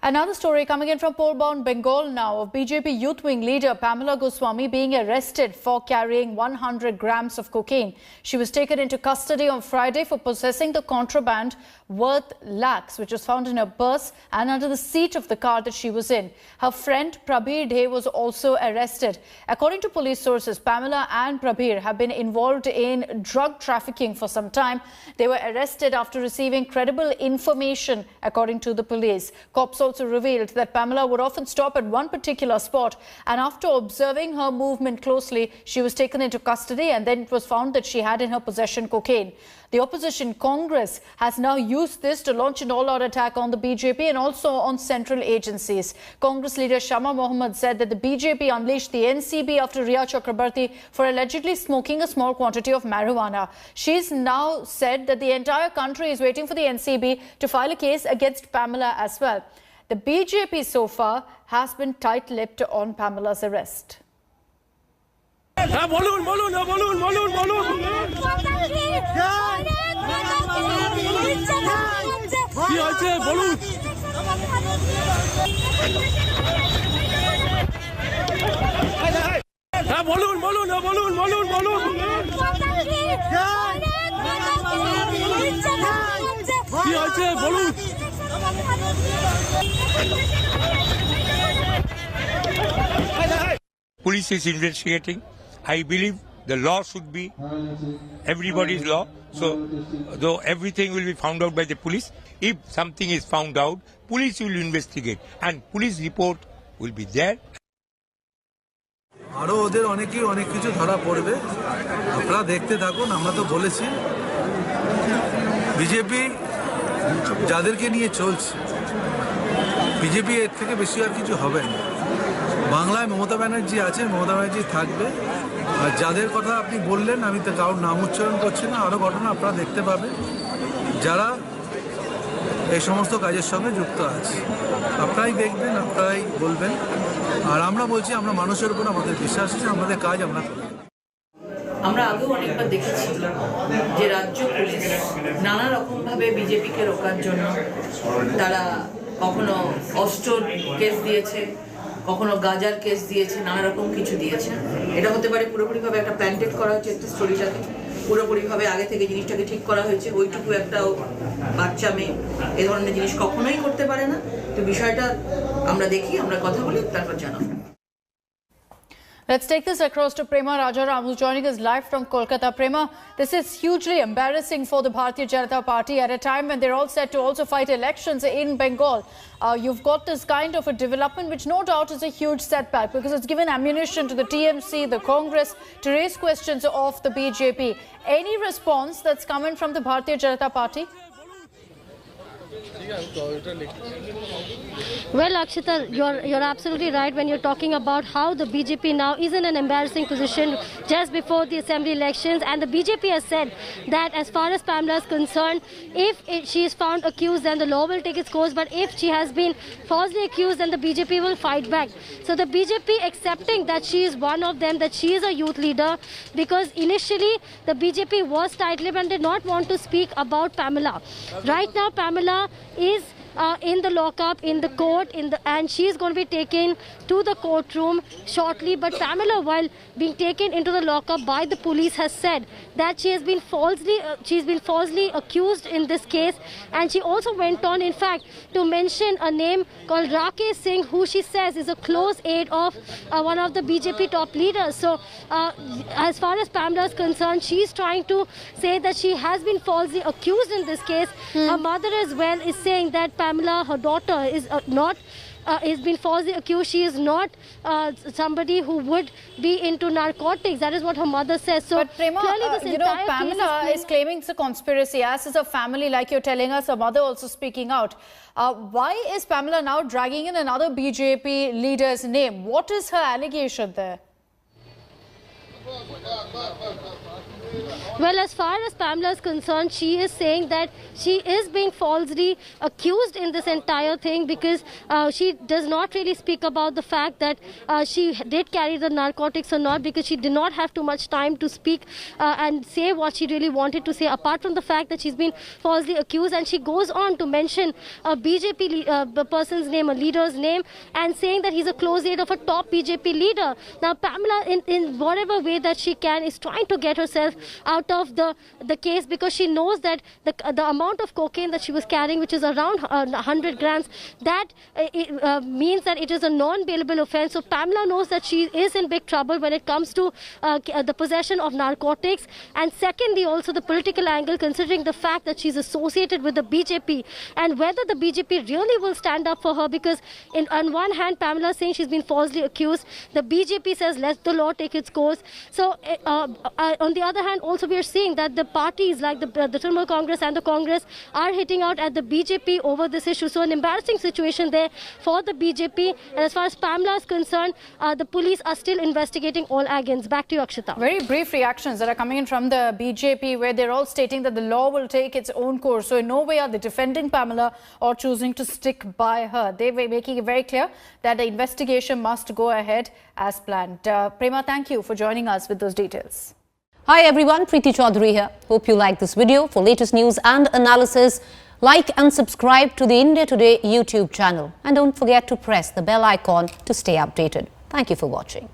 Another story coming in from Portbound, Bengal now, of BJP youth wing leader Pamela Goswami being arrested for carrying 100 grams of cocaine. She was taken into custody on Friday for possessing the contraband worth lakhs, which was found in her purse and under the seat of the car that she was in. Her friend Prabir Dey was also arrested. According to police sources, Pamela and Prabir have been involved in drug trafficking for some time. They were arrested after receiving credible information, according to the police. Cops also revealed that Pamela would often stop at one particular spot, and after observing her movement closely, she was taken into custody, and then it was found that she had in her possession cocaine. The opposition Congress has now used this to launch an all-out attack on the BJP and also on central agencies. Congress leader Shama Mohammed said that the BJP unleashed the NCB after Riya Chakrabarti for allegedly smoking a small quantity of marijuana. She's now said that the entire country is waiting for the NCB to file a case against Pamela as well. The BJP so far has been tight-lipped on Pamela's arrest. Police is investigating. I believe the law should be everybody's law. So, though everything will be found out by the police, if something is found out, police will investigate and police report will be there. আরো ওদের অনেক কিছু ধরা পড়বে, আপনারা দেখতে থাকুন। আমরা তো বলেছি বিজেপি যাদেরকে নিয়ে চলছে, বিজেপি এর থেকে বেশি আর কিছু হবে না। বাংলায় মমতা ব্যানার্জি আছে, মমতা ব্যানার্জি থাকবে। আর যাদের কথা আপনি বললেন, আমি তো কারোর নাম উচ্চারণ করছি না, আরও ঘটনা আপনারা দেখতে পাবেন যারা এই সমস্ত কাজের সঙ্গে যুক্ত আছে। আপনারাই দেখবেন, আপনারাই বলবেন। আর আমরা বলছি, আমরা মানুষের উপর আমাদের বিশ্বাস আছে, আমাদের কাজ আমরা করি। আমরা আগেও অনেকবার দেখেছি যে রাজ্য পুলিশ নানা রকমভাবে বিজেপিকে রোকার জন্য তারা কখনো অস্ত্র কেস দিয়েছে, কখনো গাজার কেস দিয়েছে, নানা রকম কিছু দিয়েছে। এটা হতে পারে পুরোপুরিভাবে একটা প্ল্যান্টেড করা হয়েছে একটা স্টোরিটাকে, পুরোপুরিভাবে আগে থেকে জিনিসটাকে ঠিক করা হয়েছে। ওইটুকু একটা বাচ্চা মেয়ে এ ধরনের জিনিস কখনোই করতে পারে না। তো বিষয়টা আমরা দেখি, আমরা কথা বলি, তারপর জানাবো। Let's take this across to Prema Rajaram, who's joining us live from Kolkata. Prema, this is hugely embarrassing for the Bharatiya Janata Party at a time when they're all set to also fight elections in Bengal. You've got this kind of a development, which no doubt is a huge setback because it's given ammunition to the TMC, the Congress, to raise questions of the BJP. Any response that's coming from the Bharatiya Janata Party? Well, Akshita, you're absolutely right when you're talking about how the BJP now is in an embarrassing position just before the assembly elections, and the BJP has said that as far as Pamela is concerned, if she is found accused, then the law will take its course, but if she has been falsely accused, then the BJP will fight back. So the BJP accepting that she is one of them, that she is a youth leader, because initially the BJP was tight-lipped and did not want to speak about Pamela. Right now, Pamela is in the lockup, in the court, and she is going to be taken to the courtroom shortly. But Pamela, while being taken into the lockup by the police, has said that she has been falsely accused in this case, and she also went on, in fact, to mention a name called Rakesh Singh, who she says is a close aide of one of the BJP top leaders. So, as far as Pamela is concerned, she is trying to say that she has been falsely accused in this case. Her mother as well is saying that Pamela, her daughter, is is been falsely accused. She is not somebody who would be into narcotics. That is what her mother says. So, but Prema, Pamela is claiming it's a conspiracy, as is her family, like you're telling us, her mother also speaking out. Why is Pamela now dragging in another BJP leader's name? What is her allegation there? Well, as far as Pamela is concerned, she is saying that she is being falsely accused in this entire thing because she does not really speak about the fact that she did carry the narcotics or not, because she did not have too much time to speak and say what she really wanted to say, apart from the fact that she's been falsely accused. And she goes on to mention a BJP person's name, a leader's name, and saying that he's a close aide of a top BJP leader. Now, Pamela, in whatever way that she can, is trying to get herself out of the case, because she knows that the amount of cocaine that she was carrying, which is around 100 grams, that means that it is a non-bailable offense. So Pamela knows that she is in big trouble when it comes to the possession of narcotics. And secondly, also the political angle, considering the fact that she's associated with the BJP, and whether the BJP really will stand up for her, because on one hand, Pamela is saying she's been falsely accused. The BJP says let the law take its course. So on the other hand, also we are seeing that the parties like the Trinamool Congress and the Congress are hitting out at the BJP over this issue. So an embarrassing situation there for the BJP. And as far as Pamela is concerned, the police are still investigating all agents. Back to you, Akshita. Very brief reactions that are coming in from the BJP, where they're all stating that the law will take its own course. So in no way are they defending Pamela or choosing to stick by her. They're making it very clear that the investigation must go ahead as planned. Prema, thank you for joining us with those details. Hi everyone, Preeti Chaudhary here. Hope you like this video. For latest news and analysis, like and subscribe to the India Today YouTube channel. And don't forget to press the bell icon to stay updated. Thank you for watching.